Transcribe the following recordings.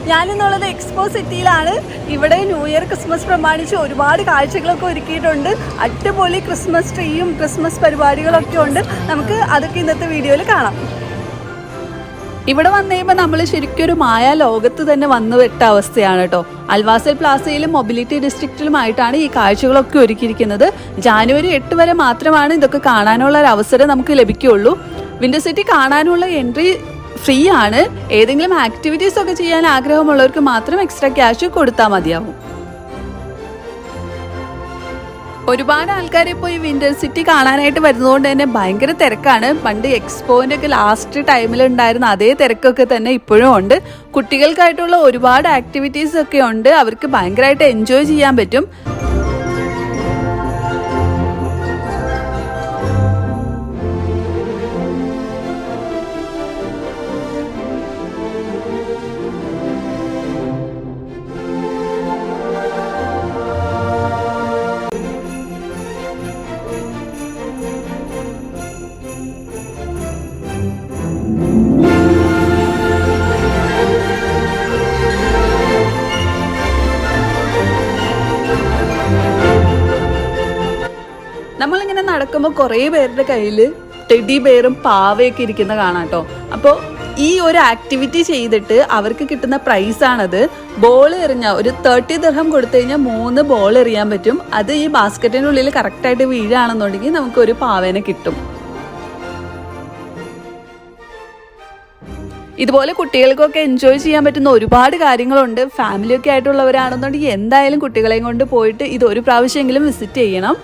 ഞാനിന്നുള്ളത് expo സിറ്റിയിലാണ്. ഇവിടെ new year Christmas പ്രമാണിച്ച് ഒരുപാട് കാഴ്ചകളൊക്കെ ഒരുക്കിയിട്ടുണ്ട്. അടിപൊളി ക്രിസ്മസ് ട്രീയും ക്രിസ്മസ് പരിപാടികളൊക്കെ ഉണ്ട്. നമുക്ക് അതൊക്കെ ഇന്നത്തെ വീഡിയോയിൽ കാണാം. ഇവിടെ വന്നു കഴിയുമ്പോൾ നമ്മൾ ശരിക്കും ഒരു മായാ ലോകത്ത് തന്നെ വന്നു വിട്ട അവസ്ഥയാണ് കേട്ടോ. അൽവാസൽ പ്ലാസയിലും മൊബിലിറ്റി ഡിസ്ട്രിക്റ്റിലുമായിട്ടാണ് ഈ കാഴ്ചകളൊക്കെ ഒരുക്കിയിരിക്കുന്നത്. ജാനുവരി 8 വരെ മാത്രമാണ് ഇതൊക്കെ കാണാനുള്ള ഒരു അവസരം നമുക്ക് ലഭിക്കുകയുള്ളൂ. വിൻഡോ സിറ്റി കാണാനുള്ള എൻട്രി ഫ്രീ ആണ്. ഏതെങ്കിലും ആക്ടിവിറ്റീസ് ഒക്കെ ചെയ്യാൻ ആഗ്രഹമുള്ളവർക്ക് മാത്രം എക്സ്ട്രാ ക്യാഷ് കൊടുത്താൽ മതിയാവും. ഒരുപാട് ആൾക്കാർ ഇപ്പോൾ ഈ വിന്റർ സിറ്റി കാണാനായിട്ട് വരുന്നതുകൊണ്ട് തന്നെ ഭയങ്കര തിരക്കാണ്. പണ്ട് എക്സ്പോന്റെ ഒക്കെ ലാസ്റ്റ് ടൈമിൽ ഉണ്ടായിരുന്ന അതേ തിരക്കൊക്കെ തന്നെ ഇപ്പോഴും ഉണ്ട്. കുട്ടികൾക്കായിട്ടുള്ള ഒരുപാട് ആക്ടിവിറ്റീസ് ഒക്കെ ഉണ്ട്. അവർക്ക് ഭയങ്കരമായിട്ട് എൻജോയ് ചെയ്യാൻ പറ്റും. നമ്മളിങ്ങനെ നടക്കുമ്പോൾ കുറേ പേരുടെ കയ്യിൽ ടെഡി ബെയറും പാവയൊക്കെ ഇരിക്കുന്ന കാണാം കേട്ടോ. അപ്പോൾ ഈ ഒരു ആക്ടിവിറ്റി ചെയ്തിട്ട് അവർക്ക് കിട്ടുന്ന പ്രൈസാണത്. ബോൾ എറിഞ്ഞ ഒരു 30 ദിർഹം കൊടുത്തു കഴിഞ്ഞാൽ 3 ബോൾ എറിയാൻ പറ്റും. അത് ഈ ബാസ്ക്കറ്റിൻ്റെ ഉള്ളിൽ കറക്റ്റായിട്ട് വീഴുകയാണെന്നുണ്ടെങ്കിൽ നമുക്കൊരു പാവേനെ കിട്ടും. ഇതുപോലെ കുട്ടികൾക്കൊക്കെ എൻജോയ് ചെയ്യാൻ പറ്റുന്ന ഒരുപാട് കാര്യങ്ങളുണ്ട്. ഫാമിലിയൊക്കെ ആയിട്ടുള്ളവരാണെന്നുണ്ടെങ്കിൽ എന്തായാലും കുട്ടികളെയും കൊണ്ട് പോയിട്ട് ഇത് ഒരു പ്രാവശ്യമെങ്കിലും വിസിറ്റ് ചെയ്യണം.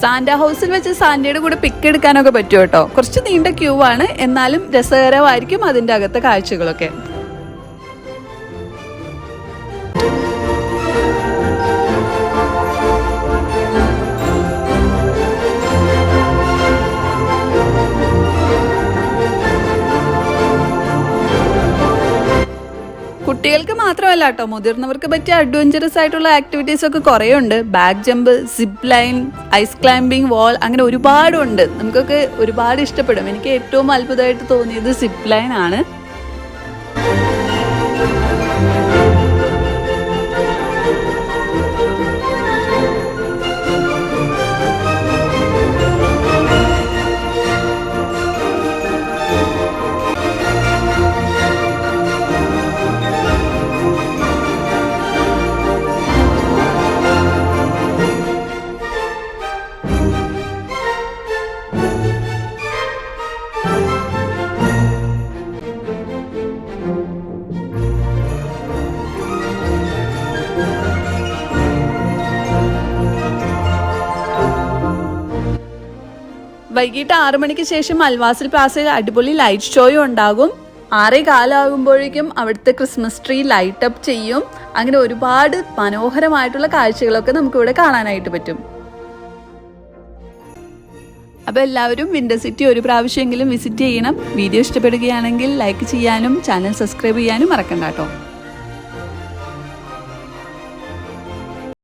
സാന്റാ ഹൗസിൽ വെച്ച് സാന്റയുടെ കൂടെ പിക്ക് എടുക്കാനൊക്കെ പറ്റും കേട്ടോ. കുറച്ച് നീണ്ട ക്യൂ ആണ്, എന്നാലും രസകരമായിരിക്കും അതിൻ്റെ അകത്തെ കാഴ്ചകളൊക്കെ. കുട്ടികൾക്ക് മാത്രമല്ല കേട്ടോ, മുതിർന്നവർക്ക് പറ്റിയ അഡ്വഞ്ചറസ് ആയിട്ടുള്ള ആക്ടിവിറ്റീസ് ഒക്കെ കുറേ ഉണ്ട്. Back jump, zip line, ice climbing wall, അങ്ങനെ ഒരുപാടുണ്ട്. നമുക്കൊക്കെ ഒരുപാട് ഇഷ്ടപ്പെടും. എനിക്ക് ഏറ്റവും അത്ഭുതമായിട്ട് തോന്നിയത് സിപ്പ് ലൈൻ ആണ്. വൈകിട്ട് 6 മണിക്ക് ശേഷം അൽവാസൽ പ്ലാസയിൽ അടിപൊളി ലൈറ്റ് ഷോയും ഉണ്ടാകും. 6:15 അവിടുത്തെ ക്രിസ്മസ് ട്രീ ലൈറ്റ് അപ്പ് ചെയ്യും. അങ്ങനെ ഒരുപാട് മനോഹരമായിട്ടുള്ള കാഴ്ചകളൊക്കെ നമുക്കിവിടെ കാണാനായിട്ട് പറ്റും. അപ്പോൾ എല്ലാവരും വിന്റർ സിറ്റി ഒരു പ്രാവശ്യമെങ്കിലും വിസിറ്റ് ചെയ്യണം. വീഡിയോ ഇഷ്ടപ്പെടുകയാണെങ്കിൽ ലൈക്ക് ചെയ്യാനും ചാനൽ സബ്സ്ക്രൈബ് ചെയ്യാനും മറക്കണ്ട കേട്ടോ.